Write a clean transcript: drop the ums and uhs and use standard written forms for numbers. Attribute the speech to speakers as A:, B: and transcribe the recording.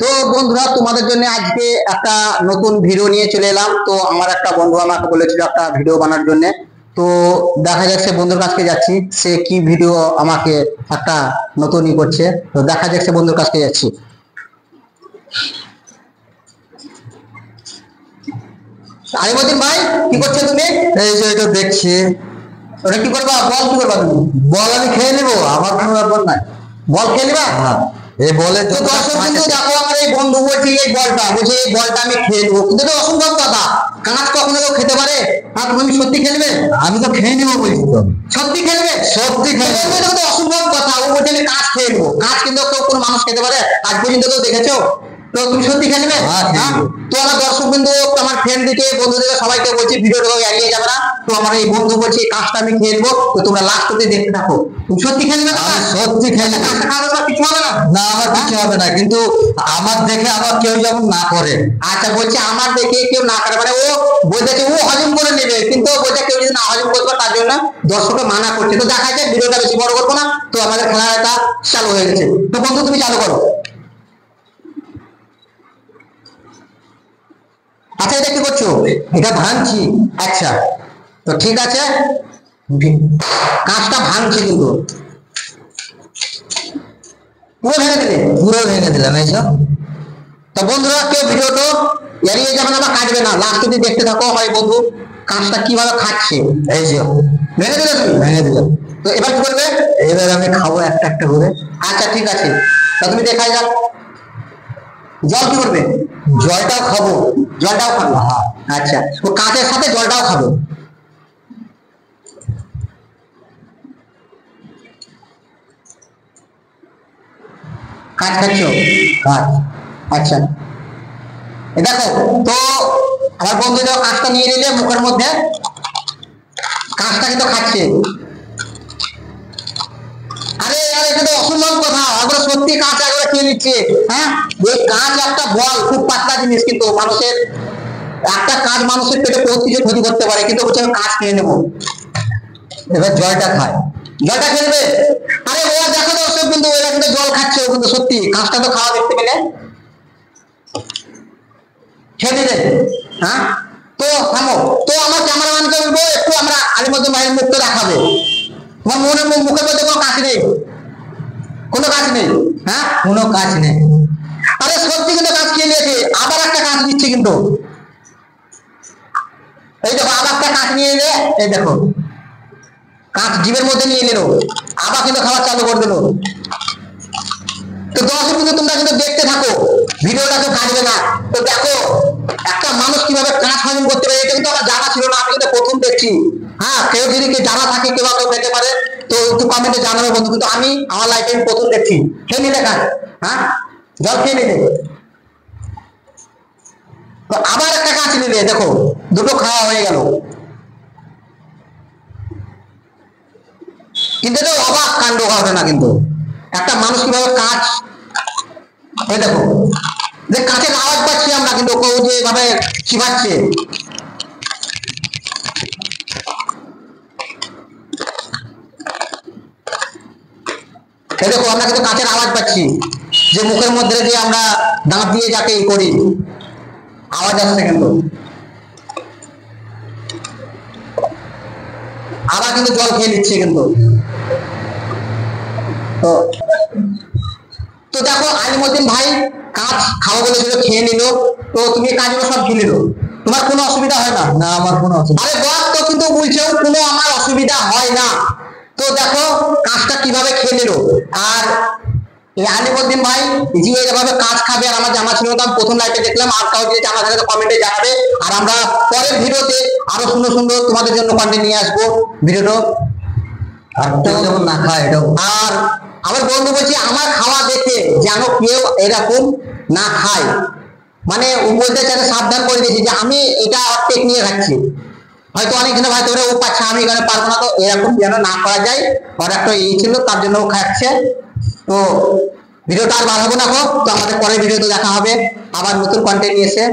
A: তো বন্ধুরা, তোমাদের জন্য আজকে একটা নতুন ভিডিও নিয়ে চলে এলাম। তো আমার একটা বন্ধু আমাকে বলেছিল একটা ভিডিও বানার জন্য। তো দেখা যাচ্ছে বন্ধুর কাছে যাচ্ছি, সে কি ভিডিও আমাকে একটা নতুনই করছে। তো দেখা যাচ্ছে বন্ধুর কাছে যাচ্ছি। আলিমুদ্দিন ভাই, কি করছো তুমি?
B: এই যে এটা দেখছি।
A: ওটা কি করবা? বল কি করবা তুমি?
B: বল আমি খেয়ে নেবো, আমার কোনো ব্যাপার নাই।
A: বল খেয়ে নিবা?
B: হ্যাঁ, এই বলে
A: তো দর্শক কিন্তু দেখো, আমার এই বন্ধু বলছে এই বলটা আমি খেয়ে নেবো, কিন্তু এটা অসম্ভব কথা। কাঁচ কখনো কেউ খেতে পারে? আর তুমি সত্যি খেলবে?
B: আমি তো খেয়ে নেবো বলছি তো।
A: সত্যি খেলবে?
B: সত্যি খেয়ে নেবো।
A: এটা তো অসম্ভব কথা। ও বলছে আমি কাঁচ খেয়ে নেবো। কাঁচ কিন্তু কেউ কোনো মানুষ খেতে পারে? আজ পর্যন্ত কেউ দেখেছো? তো তুমি সত্যি খেলবে?
B: হ্যাঁ, খেলবো।
A: তো আমার দর্শক বিন্দু, আমার ফ্রেন্ড দিকে, বন্ধুদেরকে সবাইকে বলছি ভিডিওটা এড়িয়ে যাবে না। তো আমার এই বন্ধু বলছে এই কাজটা আমি খেয়ে নেবো, তো তোমরা লাস্ট অব্দি দেখতে থাকো। তুমি সত্যি খেলবে?
B: আমি সত্যি খেয়ে নেবো।
A: কাজটা খাওয়া দাওয়া কিছু হবে না?
B: না, আমার কিছু হবে না, কিন্তু আমার দেখে আবার কেউ যেমন না করে।
A: আচ্ছা, বলছে আমার দেখে কেউ না করে, মানে ও বলতেছে ও হজম করে নেবে, কিন্তু বলছে কেউ যদি না হজম করতে পারে তার জন্য দর্শককে মানা করছে। তো দেখা যাচ্ছে, ভিডিওটা বেশি বড় করবো না। তো আমাদের খেলাটা চালু হয়ে গেছে। তো বন্ধু তুমি চালু করো। আচ্ছা, এটা কি করছো?
B: এটা ভাঙছি।
A: আচ্ছা, তো ঠিক আছে। কাঁচটা ভাঙছে কিন্তু পুরো ভেঙে দিলে?
B: পুরো ভেঙে দিলাম এইসব।
A: তো বন্ধুরা, কেউ ভিডিওটা এড়িয়ে যাবে না বা কাটবে না, লাস্ট অব্দি দেখতে থাকো। হয় বন্ধু কাঁচটা কিভাবে খাচ্ছে।
B: এই যে
A: ভেঙে দিলে তুমি?
B: ভেঙে দিলাম।
A: তো এবার কি করবে?
B: এবার আমি খাবো একটা একটা করে।
A: আচ্ছা, ঠিক আছে। তা তুমি দেখাই যাও। জল কি করবে?
B: জলটাও খাবো।
A: জলটাও খাবে?
B: হ্যাঁ।
A: আচ্ছা, তো কাঁচের সাথে জলটাও খাবে? কাঁচ খাচ্ছ?
B: কাজ।
A: আচ্ছা, এ দেখো তো আমার বন্ধু যখন কাঁচটা নিয়ে নিলে মুখের মধ্যে, কাঁচটা কিন্তু খাচ্ছে। আরে আরে, এটা তো অসম্ভব কথা। একবার সত্যি কাঁচ একবার খেয়ে নিচ্ছে। হ্যাঁ, এই কাঁচ একটা বল, খুব পাতলা জিনিস, কিন্তু মানুষের একটা কাঁচ মানুষের পেটে বহুত কিছু ক্ষতি করতে পারে, কিন্তু বলছে আমি কাঁচ খেয়ে নেবো।
B: এবার জলটা খায়।
A: জলটা খেলবে? আরে ও দেখো দর্শক, কিন্তু এরা কিন্তু জল খাচ্ছে। ও কিন্তু সত্যি কাঁচটা তো খাওয়া দেখতে পেলে। খেয়ে নিলে? হ্যাঁ, তো থামো। তো আমার ক্যামেরাম্যানকে বলবো একটু আমরা আলিমুদ্দিন ভাইয়ের মুখটা দেখাবে। তোমার মুখের মধ্যে কোনো কাজ নেই? কোনো কাজ নেই? হ্যাঁ,
B: কোনো কাজ নেই।
A: আরে সত্যি কিন্তু কাজ খেয়ে নিয়েছে। আবার একটা কাজ দিচ্ছে কিন্তু। এই দেখো, আবার একটা কাজ নিয়ে এলে। এই দেখো, কাঁচ জিভের মধ্যে নিয়ে নিল, আবার কিন্তু খাবার চালু করে দিল। তো দর্শক কিন্তু তোমরা কিন্তু দেখতে থাকো, ভিডিওটা তো কাটবে না। তো দেখো একটা মানুষ কিভাবে কাঁচ হজম করতে পারে, এটা কিন্তু আমার জানা ছিল না। আমি কিন্তু প্রথম দেখছি। হ্যাঁ, কেউ যদি জানা থাকে কেউ কেউ খেতে পারে, তো একটু কমেন্টে জানাবে বন্ধু। কিন্তু আমি আমার লাইফে প্রথম দেখছি। খেয়ে নিলে কাজ? হ্যাঁ, জল খেয়ে নিলে। তো আবার একটা কাঁচ নিলে, দেখো দুটো খাওয়া হয়ে গেল। কিন্তু এটা অবাক কাণ্ড ঘটনা। কিন্তু একটা মানুষ কিভাবে কাঁচ, এই দেখো, যে কাঁচের আওয়াজ পাচ্ছি আমরা, কিন্তু কেউ যে এভাবে চিবাচ্ছে। এই দেখো, আমরা কিন্তু কাঁচের আওয়াজ পাচ্ছি, যে মুখের মধ্যে যে আমরা দাঁত দিয়ে যাকে করি, আওয়াজ আসছে কিন্তু। আবার কিন্তু জল খেয়ে নিচ্ছে কিন্তু। তো তো দেখো, আলিমুদ্দিন ভাই কাঁচ খাওয়া বলেছিল, খেয়ে নিল। তো তুমি কাজগুলো সব খেয়ে নিল, তোমার কোনো অসুবিধা হয় না?
B: না, আমার কোনো অসুবিধা।
A: আরে বস, তো কিন্তু বলছে কোনো আমার অসুবিধা হয় না। তো দেখো কাঁচটা কিভাবে খেয়ে নিল। আর এই আলিমুদ্দিন ভাই যে এভাবে কাঁচ খাবে, আর আমার জানা ছিল না। আমি প্রথম লাইভে দেখলাম। আর কাউ যদি জানা থাকে তো কমেন্টে জানাবে। আর আমরা পরের ভিডিওতে আরো সুন্দর সুন্দর তোমাদের জন্য কন্টেন্ট নিয়ে আসবো ভিডিওটা।
B: আর কেউ যেমন না খায় এটাও।
A: আর আমার বন্ধু বলছে আমার খাওয়া দেখে যেন কেউ এরকম না খায়, মানে ও বলতে চাই, সাবধান করে দিয়েছি যে আমি এটা টেক নিয়ে খাচ্ছি। হয়তো অনেকজনে হয়তো ও পাচ্ছে, আমি এখানে পারবো না। তো এরকম যেন না করা যায়, ওর একটা ছিল, তার জন্য ও খাচ্ছে। তো ভিডিওটা আর বাড়াবো না গো। তো আমাদের পরের ভিডিওতে দেখা হবে আবার নতুন কন্টেন্ট নিয়ে এসে।